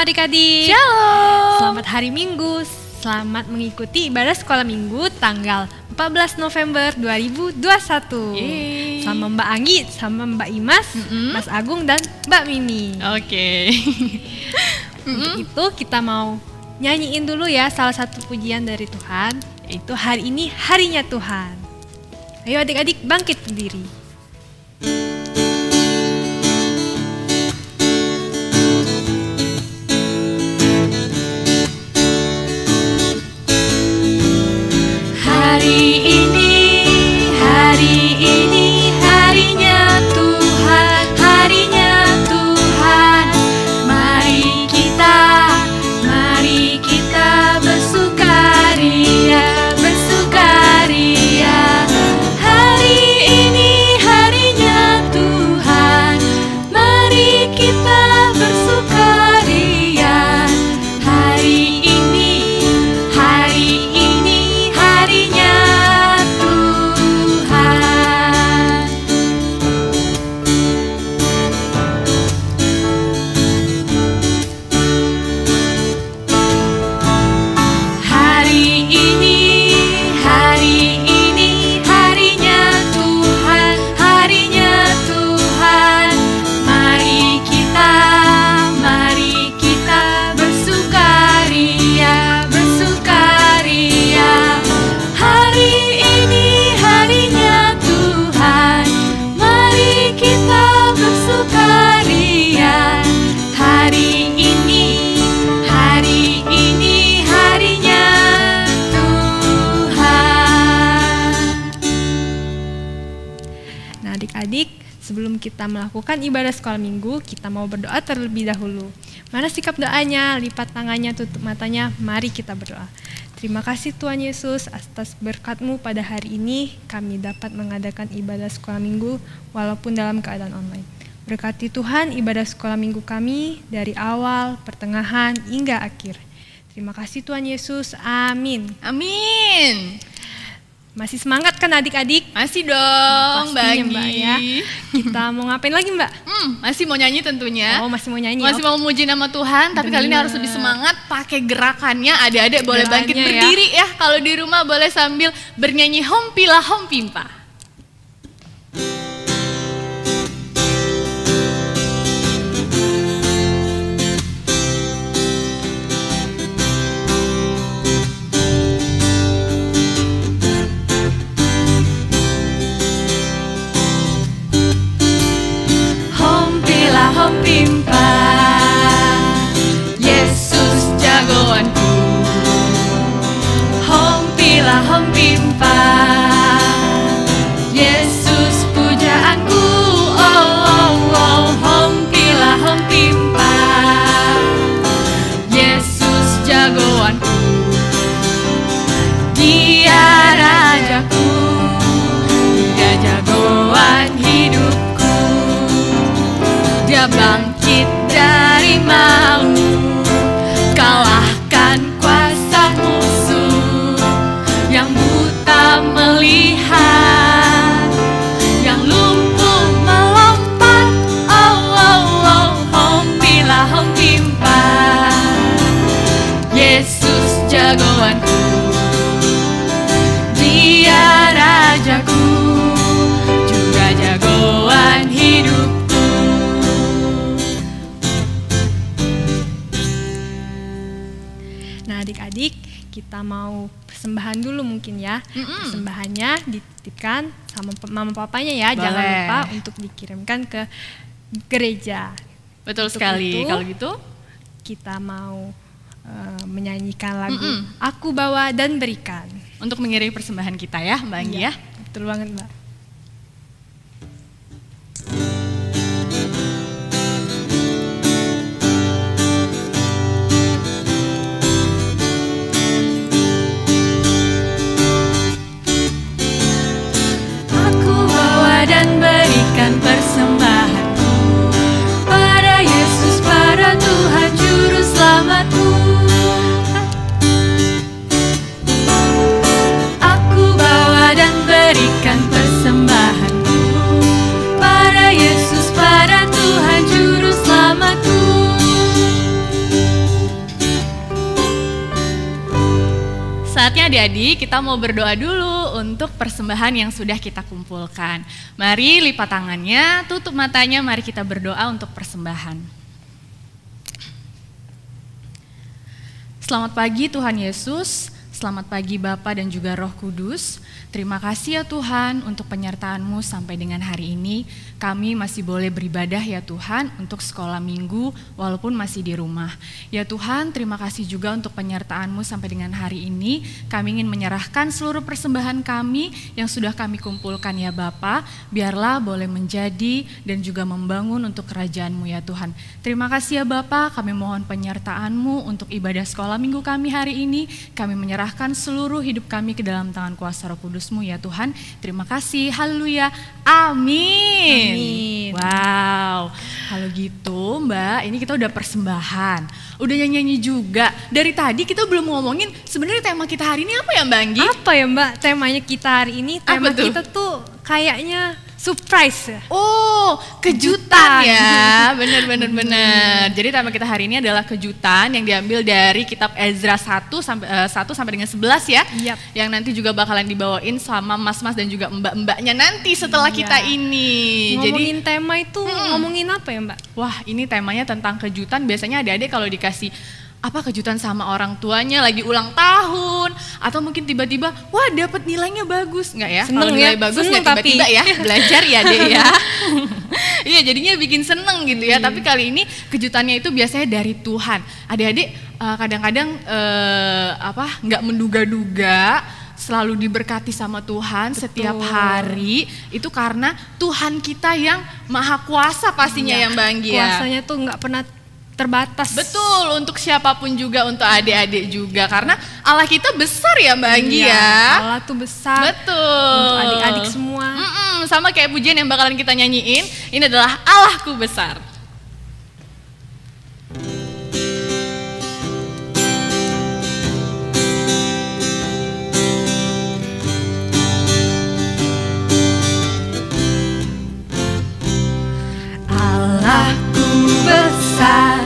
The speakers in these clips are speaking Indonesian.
adik-adik. Shalom. Selamat hari Minggu. Selamat mengikuti ibadah sekolah Minggu tanggal 14 November 2021. Yeay. Sama Mbak Anggi, sama Mbak Imas, Mas Agung dan Mbak Mimi. Oke. Untuk itu kita mau nyanyiin dulu ya salah satu pujian dari Tuhan, yaitu hari ini harinya Tuhan. Ayo adik-adik bangkit berdiri. Hari ini harinya Tuhan, harinya Tuhan. Mari kita bersukaria, bersukaria. Hari ini harinya Tuhan, mari kita bersukaria. Hari ini harinya Adik-adik, sebelum kita melakukan ibadah sekolah minggu, kita mau berdoa terlebih dahulu. Mana sikap doanya? Lipat tangannya, tutup matanya, mari kita berdoa. Terima kasih Tuhan Yesus atas berkat-Mu pada hari ini, kami dapat mengadakan ibadah sekolah minggu walaupun dalam keadaan online. Berkati Tuhan ibadah sekolah minggu kami dari awal, pertengahan, hingga akhir. Terima kasih Tuhan Yesus, amin. Amin. Masih semangat kan adik-adik? Masih dong, pastinya, Mbak Mbak ya. Kita mau ngapain lagi Mbak? Masih mau nyanyi tentunya. Oh, masih mau nyanyi. Masih mau memuji nama Tuhan, tapi kali ini harus lebih semangat pakai gerakannya. Adik-adik boleh bangkit berdiri ya. Kalau di rumah boleh sambil bernyanyi hompilah hompimpa. Hompimpa, Yesus jagoanku. Hompilah hompimpa, Yesus pujaanku. Hompilah hompimpa, Yesus jagoanku. Dia rajaku, dia jagoan hidupku. Dia bangkit dari maut, kalahkan kuasa musuh. Yang buta melihat, yang lumpuh melompat. Hompilah hompimpa, Yesus jagoanku. Dia rajaku, juga jagoan hidupku. Adik-adik, kita mau persembahan dulu mungkin ya. Persembahannya dititipkan sama mama papanya ya. Boleh. Jangan lupa untuk dikirimkan ke gereja. Betul Untuk sekali. itu, Kalau gitu kita mau menyanyikan lagu Aku Bawa dan Berikan. untuk mengiringi persembahan kita ya, Mbak Anggi ya. Betul banget Mbak. Aku bawa dan berikan persembahanku pada Yesus, pada Tuhan Juru Selamatku. Aku bawa dan berikan persembahanku saatnya adik-adik kita mau berdoa dulu untuk persembahan yang sudah kita kumpulkan. Mari lipat tangannya, tutup matanya, mari kita berdoa untuk persembahan. Selamat pagi Tuhan Yesus, selamat pagi Bapa dan juga Roh Kudus. Terima kasih ya Tuhan untuk penyertaan-Mu sampai dengan hari ini. Kami masih boleh beribadah ya Tuhan untuk sekolah minggu walaupun masih di rumah. Ya Tuhan, terima kasih juga untuk penyertaan-Mu sampai dengan hari ini. Kami ingin menyerahkan seluruh persembahan kami yang sudah kami kumpulkan ya Bapa. Biarlah boleh menjadi dan juga membangun untuk kerajaan-Mu ya Tuhan. Terima kasih ya Bapa, kami mohon penyertaan-Mu untuk ibadah sekolah minggu kami hari ini. Kami menyerahkan seluruh hidup kami ke dalam tangan kuasa Roh Kudus-Mu ya Tuhan. Terima kasih, haleluya, amin. Wow, kalau gitu Mbak, ini kita udah persembahan, udah nyanyi juga. Dari tadi kita belum ngomongin sebenarnya tema kita hari ini apa ya Mbak Anggi? Apa ya Mbak, temanya kita hari ini, tema kita tuh kayaknya surprise ya? Oh, kejutan ya, bener. Jadi tema kita hari ini adalah kejutan yang diambil dari kitab Ezra 1 sampai dengan 11 ya. Yep. Yang nanti juga bakalan dibawain sama mas-mas dan juga mbak-mbaknya nanti setelah kita ini. Ngomongin tema itu, ngomongin apa ya Mbak? Wah, ini temanya tentang kejutan. Biasanya adik-adik kalau dikasih kejutan sama orang tuanya lagi ulang tahun atau mungkin tiba-tiba wah dapat nilainya bagus, nggak ya? Kalau nilai bagus nggak tiba-tiba ya belajar ya deh ya. Iya, jadinya bikin seneng gitu ya. Tapi kali ini kejutannya itu biasanya dari Tuhan. Adik-adik kadang-kadang nggak menduga-duga selalu diberkati sama Tuhan. Betul. Setiap hari itu karena Tuhan kita yang maha kuasa pastinya ya Mbak Anggi ya. Kuasanya tuh nggak pernah terbatas. Betul, untuk siapapun juga, untuk adik-adik juga. Karena Allah kita besar ya Mbak Anggi ya. Allah tuh besar. Betul. Untuk adik-adik semua. Sama kayak pujian yang bakalan kita nyanyiin, ini adalah Allahku besar. Allahku besar,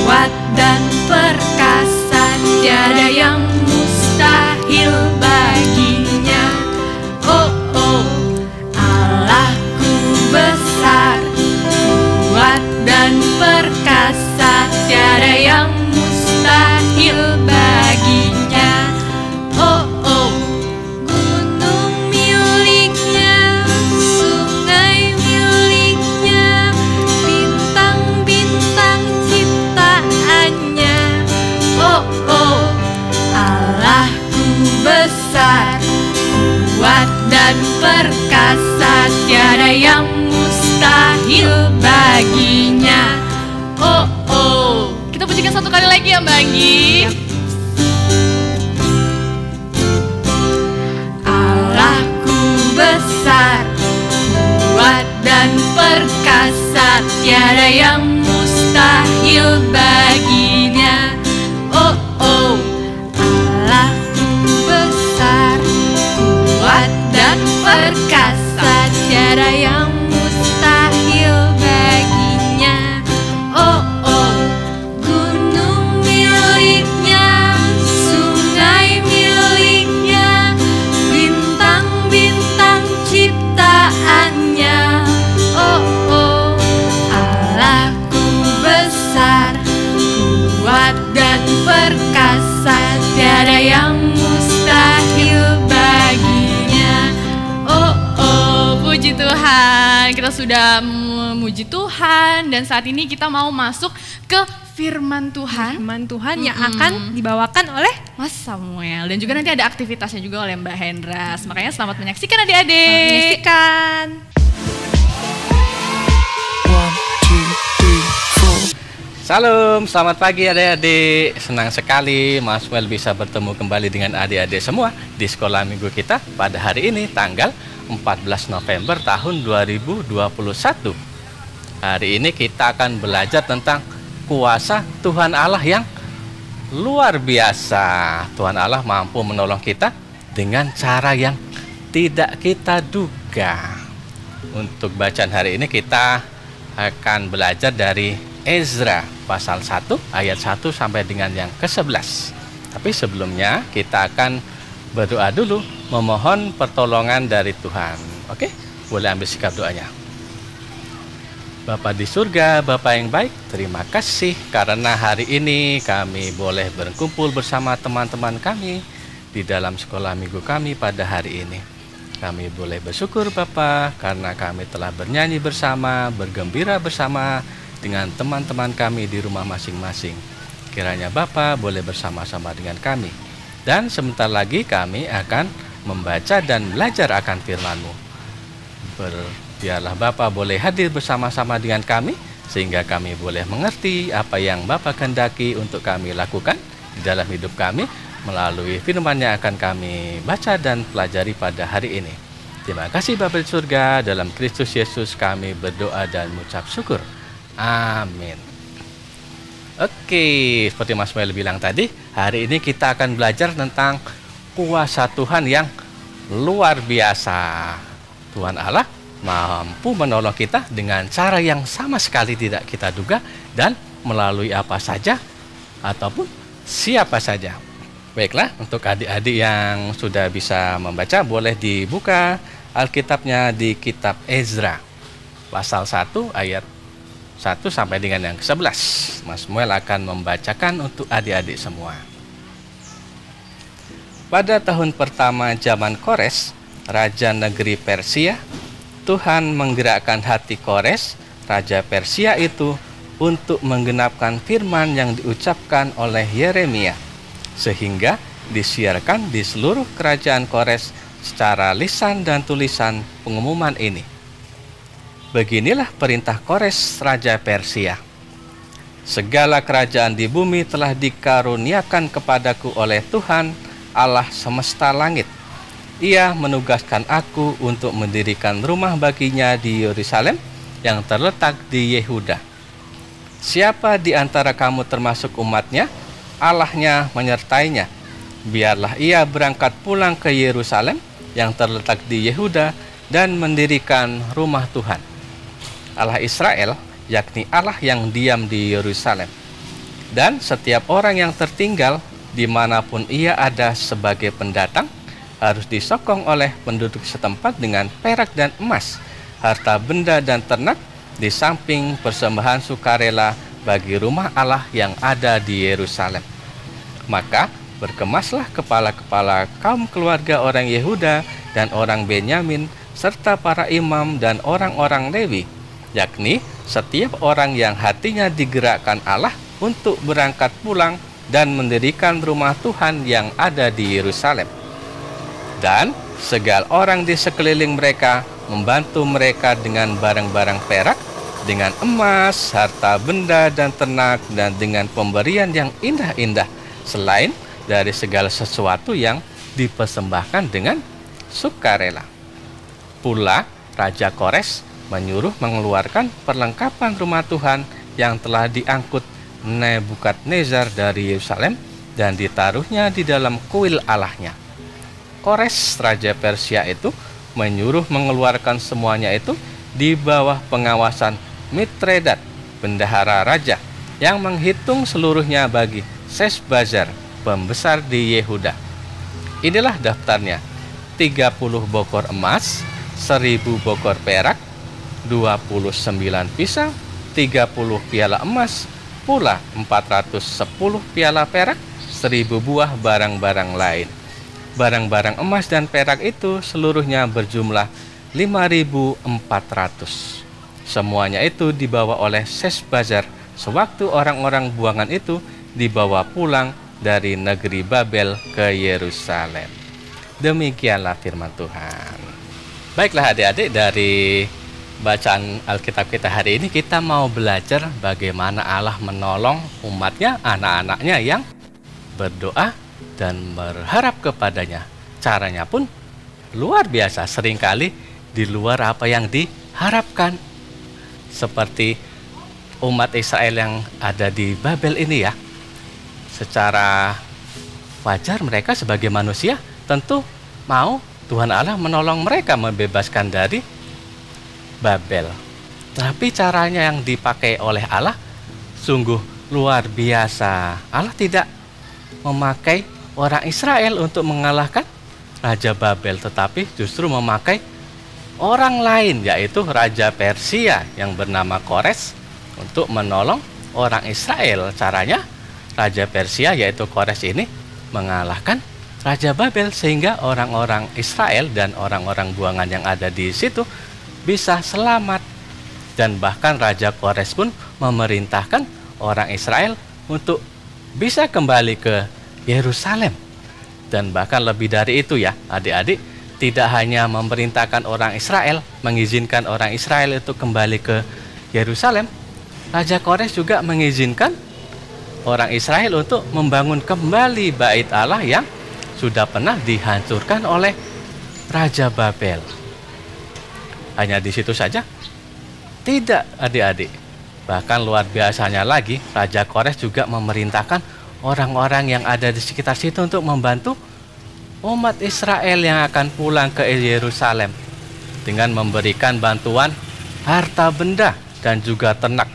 kuat dan perkasa, tiada yang mustahil baginya. Oh, oh, Allahku besar, kuat dan perkasa, tiada yang mustahil baginya. Oh, oh, gunung miliknya, sungai miliknya, bintang-bintang ciptaannya. Oh, oh, Allahku besar, kuat dan perkasa, tiada yang mustahil baginya. Oh, oh. Kita pujikan satu kali lagi ya Mbak Anggi. Allahku besar, kuat dan perkasa, tiada yang mustahil baginya. Oh, oh, Allahku besar, kuat dan perkasa, tiada yang mustahil baginya. Oh, oh, gunung miliknya, sungai miliknya, bintang-bintang ciptaannya. Oh, oh, Allahku besar, kuat dan perkasa, tiada yang mustahil baginya. Oh, oh, puji Tuhan. Kita sudah memuji Tuhan dan saat ini kita mau masuk ke firman Tuhan. Firman Tuhan yang akan dibawakan oleh Mas Samuel dan juga nanti ada aktivitasnya juga oleh Mbak Hendras. Makanya selamat menyaksikan adik-adik. menyaksikan. Salam, selamat pagi adik-adik. Senang sekali Mas Samuel bisa bertemu kembali dengan adik-adik semua di sekolah minggu kita pada hari ini tanggal 14 November tahun 2021. Hari ini kita akan belajar tentang kuasa Tuhan Allah yang luar biasa. Tuhan Allah mampu menolong kita dengan cara yang tidak kita duga. Untuk bacaan hari ini kita akan belajar dari Ezra pasal 1 ayat 1 sampai dengan yang ke-11. Tapi sebelumnya kita akan berdoa dulu, memohon pertolongan dari Tuhan. Oke, boleh ambil sikap doanya. Bapa di surga, Bapa yang baik, terima kasih karena hari ini kami boleh berkumpul bersama teman-teman kami di dalam sekolah minggu kami pada hari ini. Kami boleh bersyukur Bapa karena kami telah bernyanyi bersama, bergembira bersama dengan teman-teman kami di rumah masing-masing. Kiranya Bapa boleh bersama-sama dengan kami. Dan sebentar lagi kami akan membaca dan belajar akan firman-Mu. Biarlah Bapa boleh hadir bersama-sama dengan kami, sehingga kami boleh mengerti apa yang Bapa kehendaki untuk kami lakukan di dalam hidup kami, melalui firman yang akan kami baca dan pelajari pada hari ini. Terima kasih Bapa di surga, dalam Kristus Yesus kami berdoa dan mengucap syukur. Amin. Oke, seperti Mas Mel bilang tadi, hari ini kita akan belajar tentang kuasa Tuhan yang luar biasa. Tuhan Allah mampu menolong kita dengan cara yang sama sekali tidak kita duga dan melalui apa saja ataupun siapa saja. Baiklah, untuk adik-adik yang sudah bisa membaca, boleh dibuka Alkitabnya di kitab Ezra pasal 1 ayat 1 sampai dengan yang ke-11. Mas Muel akan membacakan untuk adik-adik semua. Pada tahun pertama zaman Kores, raja negeri Persia, Tuhan menggerakkan hati Kores, raja Persia itu, untuk menggenapkan firman yang diucapkan oleh Yeremia, sehingga disiarkan di seluruh kerajaan Kores secara lisan dan tulisan pengumuman ini. Beginilah perintah Kores, raja Persia. Segala kerajaan di bumi telah dikaruniakan kepadaku oleh Tuhan, Allah semesta langit. Ia menugaskan aku untuk mendirikan rumah baginya di Yerusalem yang terletak di Yehuda. Siapa di antara kamu termasuk umatnya, Allahnya menyertainya. Biarlah ia berangkat pulang ke Yerusalem yang terletak di Yehuda dan mendirikan rumah Tuhan, Allah Israel, yakni Allah yang diam di Yerusalem. Dan setiap orang yang tertinggal dimanapun ia ada sebagai pendatang, harus disokong oleh penduduk setempat dengan perak dan emas, harta benda dan ternak, di samping persembahan sukarela bagi rumah Allah yang ada di Yerusalem. Maka berkemaslah kepala-kepala kaum keluarga orang Yehuda dan orang Benyamin, serta para imam dan orang-orang Lewi, yakni setiap orang yang hatinya digerakkan Allah untuk berangkat pulang dan mendirikan rumah Tuhan yang ada di Yerusalem. Dan segala orang di sekeliling mereka membantu mereka dengan barang-barang perak, dengan emas, harta benda dan ternak, dan dengan pemberian yang indah-indah, selain dari segala sesuatu yang dipersembahkan dengan sukarela. Pula Raja Kores menyuruh mengeluarkan perlengkapan rumah Tuhan yang telah diangkut Nebukadnezar dari Yerusalem dan ditaruhnya di dalam kuil Allahnya. Kores, raja Persia itu, menyuruh mengeluarkan semuanya itu di bawah pengawasan Mitredat, bendahara raja, yang menghitung seluruhnya bagi Sesbazar, pembesar di Yehuda. Inilah daftarnya: 30 bokor emas, 1000 bokor perak, 29 pisau, 30 piala emas, pula 410 piala perak, 1000 buah barang-barang lain. Barang-barang emas dan perak itu seluruhnya berjumlah 5.400. Semuanya itu dibawa oleh Sesbazar sewaktu orang-orang buangan itu dibawa pulang dari negeri Babel ke Yerusalem. Demikianlah firman Tuhan. Baiklah adik-adik, dari bacaan Alkitab kita hari ini kita mau belajar bagaimana Allah menolong umatnya, anak-anaknya yang berdoa dan berharap kepadanya. Caranya pun luar biasa, seringkali di luar apa yang diharapkan. Seperti umat Israel yang ada di Babel ini ya. Secara wajar mereka sebagai manusia tentu mau Tuhan Allah menolong mereka, membebaskan dari Babel. Tapi caranya yang dipakai oleh Allah sungguh luar biasa. Allah tidak memakai orang Israel untuk mengalahkan Raja Babel, tetapi justru memakai orang lain, yaitu Raja Persia yang bernama Kores untuk menolong orang Israel. Caranya Raja Persia yaitu Kores ini mengalahkan Raja Babel, sehingga orang-orang Israel dan orang-orang buangan yang ada di situ bisa selamat. Dan bahkan Raja Kores pun memerintahkan orang Israel untuk bisa kembali ke Yerusalem. Dan bahkan lebih dari itu ya adik-adik, tidak hanya memerintahkan orang Israel, mengizinkan orang Israel itu kembali ke Yerusalem, Raja Kores juga mengizinkan orang Israel untuk membangun kembali bait Allah yang sudah pernah dihancurkan oleh Raja Babel. Hanya di situ saja? Tidak adik-adik. Bahkan luar biasanya lagi, Raja Kores juga memerintahkan orang-orang yang ada di sekitar situ untuk membantu umat Israel yang akan pulang ke Yerusalem dengan memberikan bantuan harta benda dan juga ternak.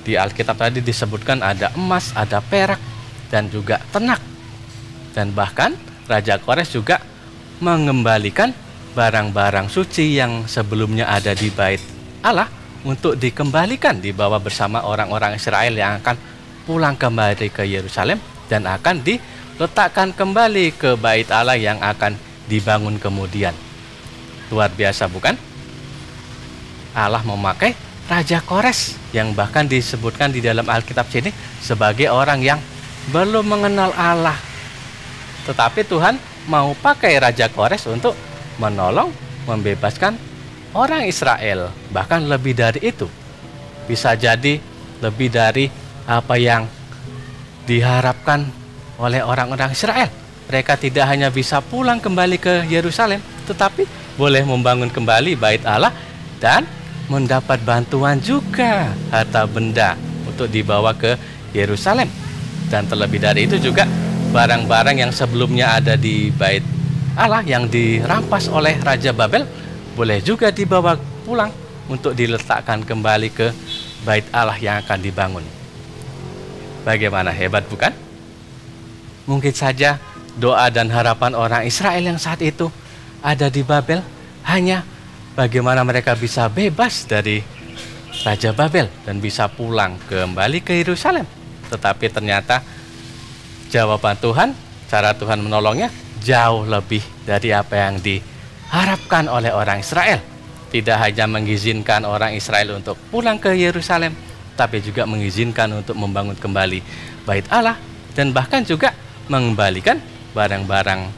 Di Alkitab tadi disebutkan ada emas, ada perak, dan juga ternak. Dan bahkan Raja Kores juga mengembalikan barang-barang suci yang sebelumnya ada di bait Allah untuk dikembalikan, dibawa bersama orang-orang Israel yang akan pulang kembali ke Yerusalem dan akan diletakkan kembali ke bait Allah yang akan dibangun kemudian. Luar biasa bukan? Allah memakai Raja Kores yang bahkan disebutkan di dalam Alkitab sini sebagai orang yang belum mengenal Allah. Tetapi Tuhan mau pakai Raja Kores untuk menolong, membebaskan orang Israel. Bahkan lebih dari itu, bisa jadi lebih dari apa yang diharapkan oleh orang-orang Israel. Mereka tidak hanya bisa pulang kembali ke Yerusalem, tetapi boleh membangun kembali bait Allah dan mendapat bantuan juga harta benda untuk dibawa ke Yerusalem. Dan terlebih dari itu juga barang-barang yang sebelumnya ada di bait Allah yang dirampas oleh Raja Babel boleh juga dibawa pulang untuk diletakkan kembali ke bait Allah yang akan dibangun. Bagaimana hebat bukan? Mungkin saja doa dan harapan orang Israel yang saat itu ada di Babel hanya bagaimana mereka bisa bebas dari Raja Babel dan bisa pulang kembali ke Yerusalem. Tetapi ternyata jawaban Tuhan, cara Tuhan menolongnya jauh lebih dari apa yang diharapkan oleh orang Israel. Tidak hanya mengizinkan orang Israel untuk pulang ke Yerusalem, tapi juga mengizinkan untuk membangun kembali bait Allah dan bahkan juga mengembalikan barang-barang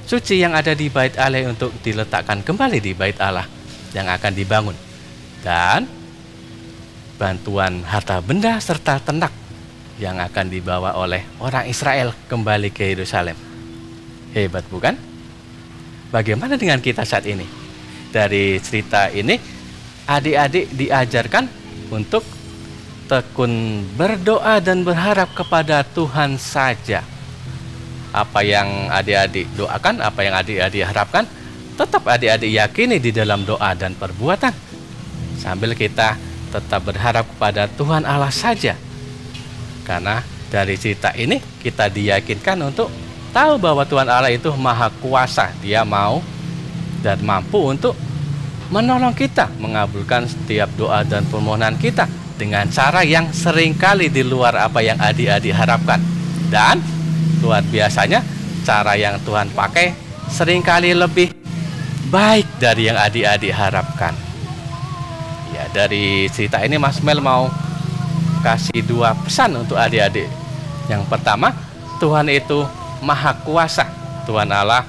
suci yang ada di bait Allah untuk diletakkan kembali di bait Allah yang akan dibangun, dan bantuan harta benda serta ternak yang akan dibawa oleh orang Israel kembali ke Yerusalem. Hebat bukan? Bagaimana dengan kita saat ini? Dari cerita ini, adik-adik diajarkan untuk tekun berdoa dan berharap kepada Tuhan saja. Apa yang adik-adik doakan, apa yang adik-adik harapkan, tetap adik-adik yakini di dalam doa dan perbuatan. Sambil kita tetap berharap kepada Tuhan Allah saja. Karena dari cerita ini kita diyakinkan untuk tahu bahwa Tuhan Allah itu maha kuasa. Dia mau dan mampu untuk menolong kita, mengabulkan setiap doa dan permohonan kita dengan cara yang seringkali di luar apa yang adik-adik harapkan. Dan luar biasanya cara yang Tuhan pakai seringkali lebih baik dari yang adik-adik harapkan. Ya, dari cerita ini Mas Mel mau kasih dua pesan untuk adik-adik. Yang pertama, Tuhan itu maha kuasa. Tuhan Allah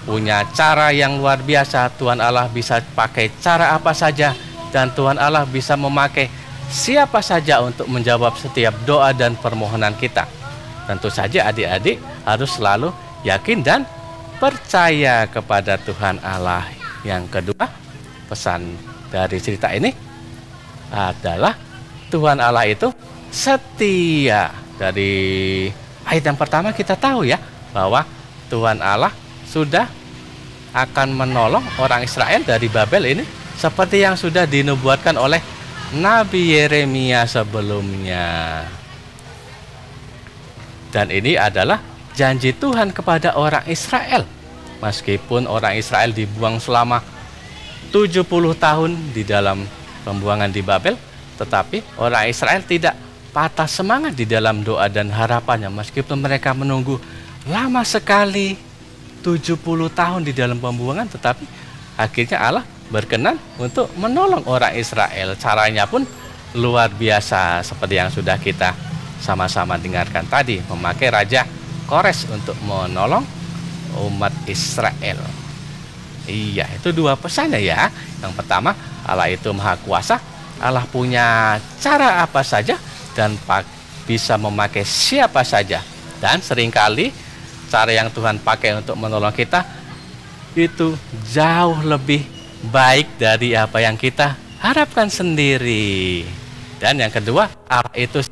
punya cara yang luar biasa. Tuhan Allah bisa pakai cara apa saja, dan Tuhan Allah bisa memakai siapa saja untuk menjawab setiap doa dan permohonan kita. Tentu saja adik-adik harus selalu yakin dan percaya kepada Tuhan Allah. Yang kedua, pesan dari cerita ini adalah Tuhan Allah itu setia. Dari ayat yang pertama kita tahu ya bahwa Tuhan Allah sudah akan menolong orang Israel dari Babel ini seperti yang sudah dinubuatkan oleh Nabi Yeremia sebelumnya. Dan ini adalah janji Tuhan kepada orang Israel. Meskipun orang Israel dibuang selama 70 tahun di dalam pembuangan di Babel, tetapi orang Israel tidak patah semangat di dalam doa dan harapannya. Meskipun mereka menunggu lama sekali, 70 tahun di dalam pembuangan, tetapi akhirnya Allah berkenan untuk menolong orang Israel. Caranya pun luar biasa, seperti yang sudah kita sama-sama dengarkan tadi, memakai Raja Kores untuk menolong umat Israel. Iya, itu dua pesannya ya. Yang pertama, Allah itu Maha Kuasa, Allah punya cara apa saja dan bisa memakai siapa saja. Dan seringkali cara yang Tuhan pakai untuk menolong kita itu jauh lebih baik dari apa yang kita harapkan sendiri. Dan yang kedua, Allah itu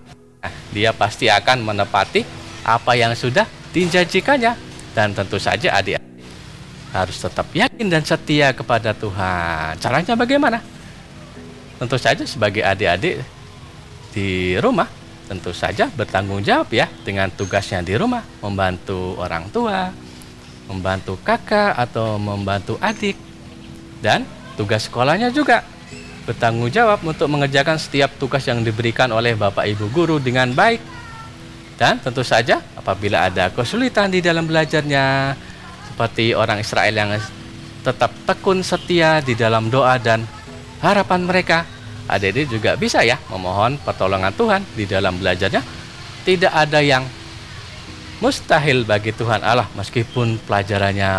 Dia pasti akan menepati apa yang sudah dijanjikannya. Dan tentu saja adik-adik harus tetap yakin dan setia kepada Tuhan. Caranya bagaimana? Tentu saja sebagai adik-adik di rumah, tentu saja bertanggung jawab ya dengan tugasnya di rumah, membantu orang tua, membantu kakak atau membantu adik. Dan tugas sekolahnya juga bertanggung jawab untuk mengerjakan setiap tugas yang diberikan oleh Bapak Ibu guru dengan baik. Dan tentu saja apabila ada kesulitan di dalam belajarnya, seperti orang Israel yang tetap tekun setia di dalam doa dan harapan mereka, adik-adik juga bisa ya memohon pertolongan Tuhan di dalam belajarnya. Tidak ada yang mustahil bagi Tuhan Allah, meskipun pelajarannya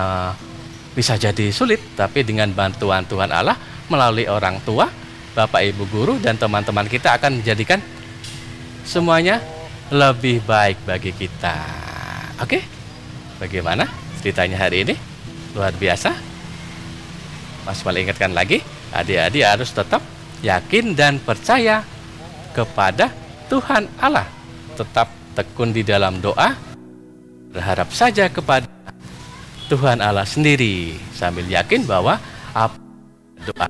bisa jadi sulit, tapi dengan bantuan Tuhan Allah melalui orang tua, Bapak Ibu guru dan teman-teman kita akan menjadikan semuanya lebih baik bagi kita. Oke? Bagaimana ceritanya hari ini? Luar biasa. Mas Mal ingatkan lagi, adik-adik harus tetap yakin dan percaya kepada Tuhan Allah. Tetap tekun di dalam doa, berharap saja kepada Tuhan Allah sendiri, sambil yakin bahwa apa doa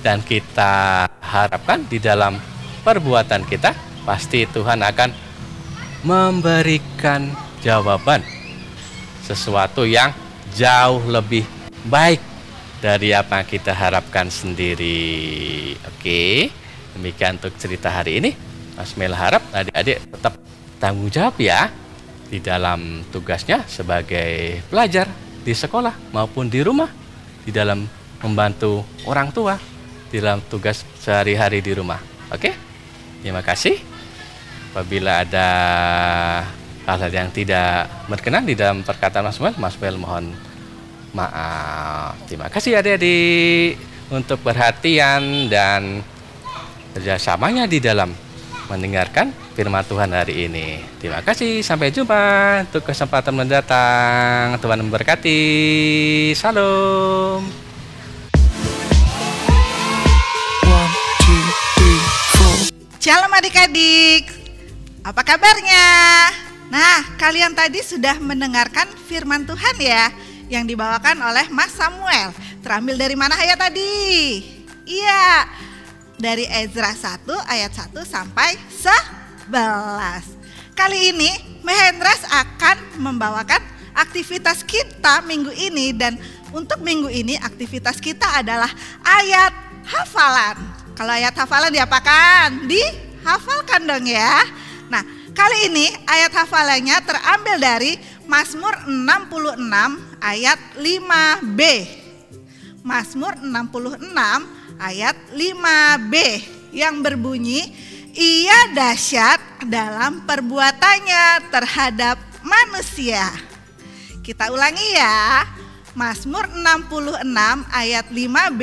dan kita harapkan di dalam perbuatan kita, pasti Tuhan akan memberikan jawaban sesuatu yang jauh lebih baik dari apa yang kita harapkan sendiri. Oke, demikian untuk cerita hari ini. Mas Mel harap adik-adik tetap tanggung jawab ya di dalam tugasnya sebagai pelajar di sekolah maupun di rumah, di dalam membantu orang tua di dalam tugas sehari-hari di rumah. Oke, terima kasih. Apabila ada hal-hal yang tidak berkenan di dalam perkataan Mas Mel mohon maaf. Terima kasih adik-adik untuk perhatian dan kerjasamanya di dalam mendengarkan firman Tuhan hari ini. Terima kasih, sampai jumpa untuk kesempatan mendatang. Tuhan memberkati. Salam. 1, 2, 3, 4. Shalom adik-adik. Apa kabarnya? Nah, kalian tadi sudah mendengarkan firman Tuhan ya, yang dibawakan oleh Mas Samuel. Terambil dari mana ayat tadi? Iya, dari Ezra 1 ayat 1 sampai 11. Kali ini Mehendras akan membawakan aktivitas kita minggu ini. Dan untuk minggu ini aktivitas kita adalah ayat hafalan. Kalau ayat hafalan diapakan? Dihafalkan dong ya. Nah, kali ini ayat hafalannya terambil dari Mazmur 66 ayat 5b. Mazmur 66 ayat 5b yang berbunyi, Ia dahsyat dalam perbuatannya terhadap manusia. Kita ulangi ya. Mazmur 66 ayat 5b,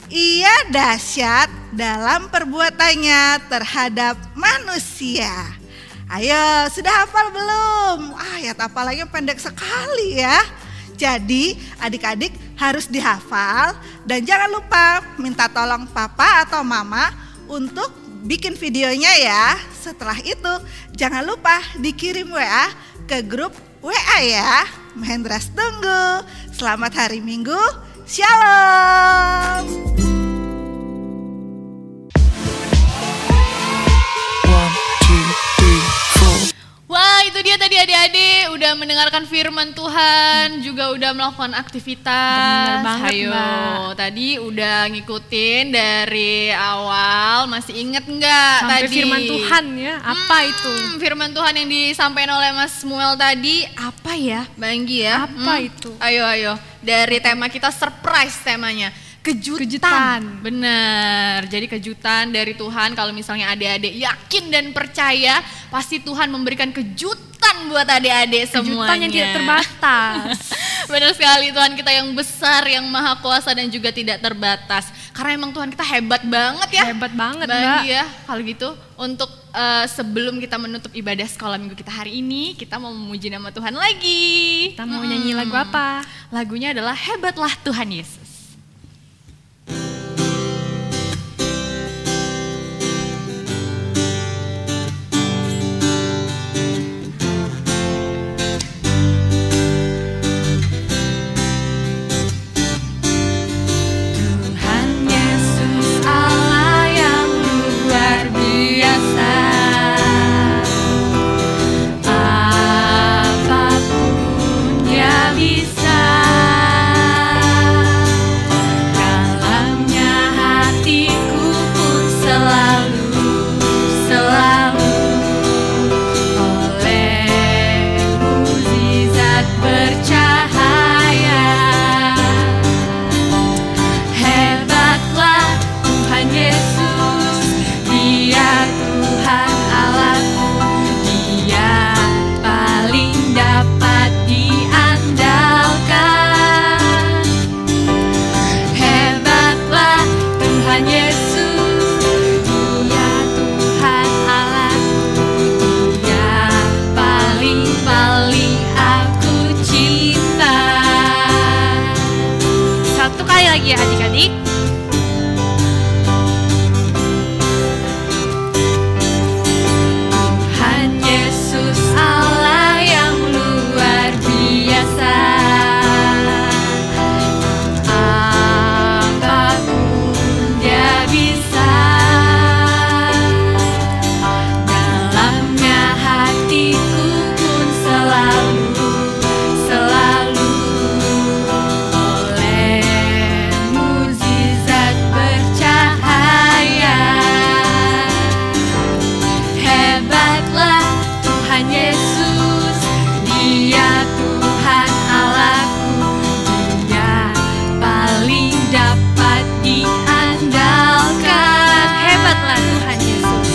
Ia dahsyat dalam perbuatannya terhadap manusia. Ayo, sudah hafal belum? Ayat hafalannya pendek sekali ya. Jadi adik-adik harus dihafal. Dan jangan lupa minta tolong papa atau mama untuk bikin videonya ya. Setelah itu jangan lupa dikirim WA ke grup WA ya. Mehendras tunggu. Selamat hari Minggu. Shalom. Wah, itu dia tadi adik adik-adik udah mendengarkan firman Tuhan, juga udah melakukan aktivitas. Bener banget, Ayo, Mbak. tadi udah ngikutin dari awal, masih inget nggak Sampai tadi? firman Tuhan ya, apa itu? Firman Tuhan yang disampaikan oleh Mas Muel tadi, apa ya, Mbak Anggi ya? Apa itu? Ayo, dari tema kita surprise temanya. Kejutan. Bener, jadi kejutan dari Tuhan. Kalau misalnya adik-adik yakin dan percaya, pasti Tuhan memberikan kejutan buat adik-adik semuanya. Kejutan yang tidak terbatas. Benar sekali, Tuhan kita yang besar, yang maha kuasa dan juga tidak terbatas. Karena emang Tuhan kita hebat banget ya. Hebat banget, Mbak. Mbak. Ya, kalau gitu untuk sebelum kita menutup ibadah sekolah minggu kita hari ini, kita mau memuji nama Tuhan lagi. Kita mau nyanyi lagu apa? Lagunya adalah Hebatlah Tuhan Yesus. lagi ya adik-adik. Tuhan Yesus Allah yang luar biasa, apapun Dia bisa. Dalamnya hatiku pun selalu oleh mukjizat bercahaya. Hebatlah Tuhan Yesus, Dia Tuhan Allahku, Dia paling dapat diandalkan. Hebatlah Tuhan Yesus,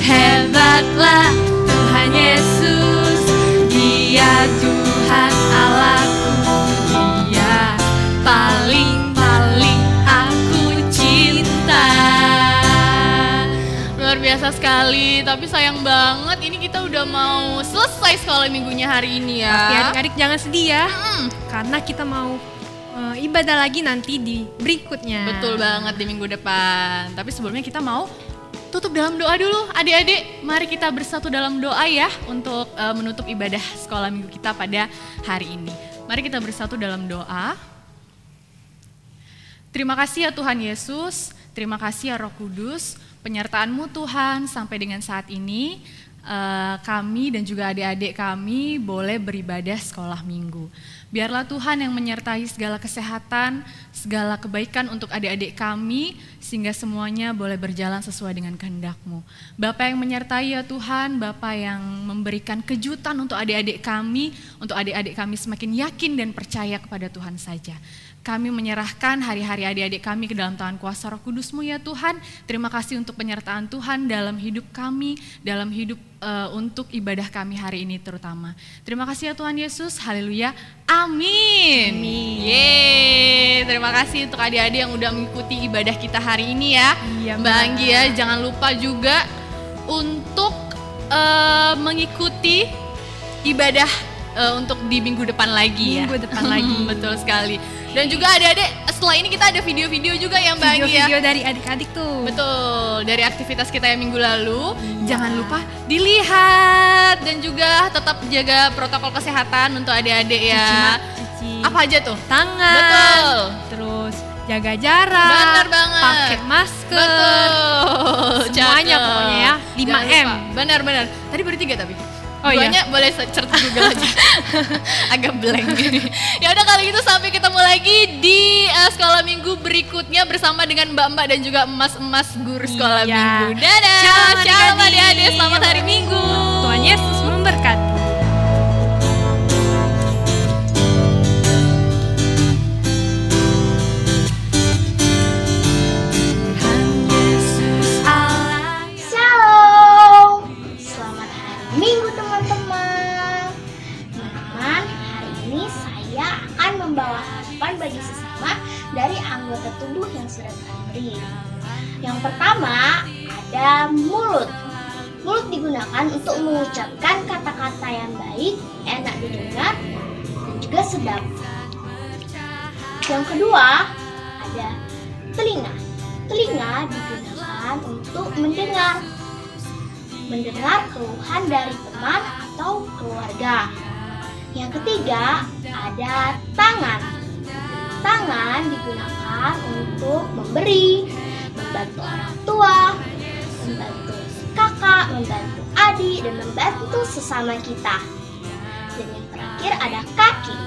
hebatlah Tuhan Yesus, Dia Tuhan Allahku, Dia paling aku cinta. Luar biasa sekali, tapi sayang banget ini kita udah mau selesai sekolah minggunya hari ini ya. Tapi adik-adik jangan sedih ya, karena kita mau ibadah lagi nanti di berikutnya. Betul banget, di minggu depan. Tapi sebelumnya kita mau tutup dalam doa dulu. Adik-adik, mari kita bersatu dalam doa ya untuk menutup ibadah sekolah minggu kita pada hari ini. Mari kita bersatu dalam doa. Terima kasih ya Tuhan Yesus, terima kasih ya Roh Kudus, penyertaan-Mu Tuhan sampai dengan saat ini kami dan juga adik-adik kami boleh beribadah sekolah minggu. Biarlah Tuhan yang menyertai segala kesehatan, segala kebaikan untuk adik-adik kami, sehingga semuanya boleh berjalan sesuai dengan kehendak-Mu. Bapa yang menyertai ya Tuhan, Bapa yang memberikan kejutan untuk adik-adik kami semakin yakin dan percaya kepada Tuhan saja. Kami menyerahkan hari-hari adik-adik kami ke dalam tangan kuasa Roh Kudus-Mu ya Tuhan. Terima kasih untuk penyertaan Tuhan dalam hidup kami, dalam hidup untuk ibadah kami hari ini terutama. Terima kasih ya Tuhan Yesus, haleluya, amin. Yeay, terima kasih untuk adik-adik yang udah mengikuti ibadah kita hari ini ya. Iya, Mbak Anggi ya, jangan lupa juga untuk mengikuti ibadah untuk di minggu depan lagi ya. Minggu depan lagi. Betul sekali. Dan juga adik-adik, setelah ini kita ada video-video juga ya Mbak Anggi ya. Video-video dari adik-adik tuh. Betul, dari aktivitas kita yang minggu lalu. Jangan lupa dilihat dan juga tetap jaga protokol kesehatan untuk adik-adik ya. Cuci Apa aja tuh? tangan. Betul. Terus jaga jarak. Bener banget. Pakai masker. Betul. Semuanya Cakep. pokoknya ya. Jangan 5M. lupa. Benar-benar. Tadi baru 3 tapi. Oh, Duanya boleh search Google aja. Agak blank. Ya udah kalau gitu sampai ketemu lagi di sekolah minggu berikutnya bersama dengan mbak-mbak dan juga emas-emas guru sekolah minggu. Dadah. Shalom adik-adik, selamat hari Minggu. Tuhan Yesus memberkati. Shalom, selamat hari Minggu teman-teman. Teman-teman, hari ini saya akan membawa harapan bagi sesama dari anggota tubuh yang sudah berdiri. Yang pertama ada mulut. Mulut digunakan untuk mengucapkan kata-kata yang baik, enak didengar, dan juga sedap. Yang kedua ada telinga. Telinga digunakan untuk mendengar keluhan dari teman atau keluarga. Yang ketiga ada tangan. Tangan digunakan untuk memberi, membantu orang tua, membantu kakak, membantu adik, dan membantu sesama kita. Dan yang terakhir ada kaki.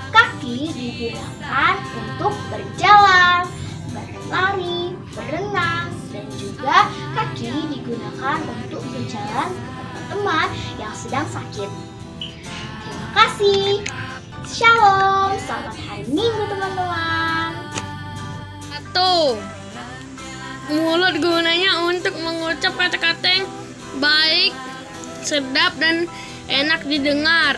Kaki digunakan untuk berjalan, berlari, berenang, dan juga kaki digunakan untuk berjalan ke tempat teman yang sedang sakit. Terima kasih. Shalom, selamat hari Minggu teman-teman. Mulut gunanya untuk mengucap kata-kata yang baik, sedap, dan enak didengar.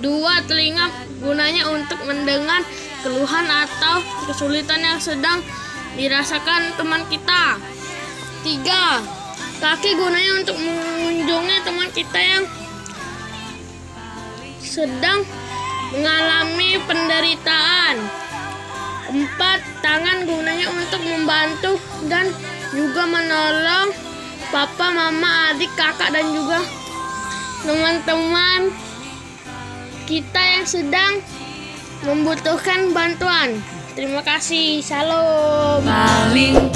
2. Telinga gunanya untuk mendengar keluhan atau kesulitan yang sedang dirasakan teman kita. 3. Kaki gunanya untuk mengunjungi teman kita yang sedang mengalami penderitaan. 4. Tangan gunanya untuk membantu dan juga menolong papa, mama, adik, kakak, dan juga teman-teman kita yang sedang membutuhkan bantuan. Terima kasih. Shalom. Paling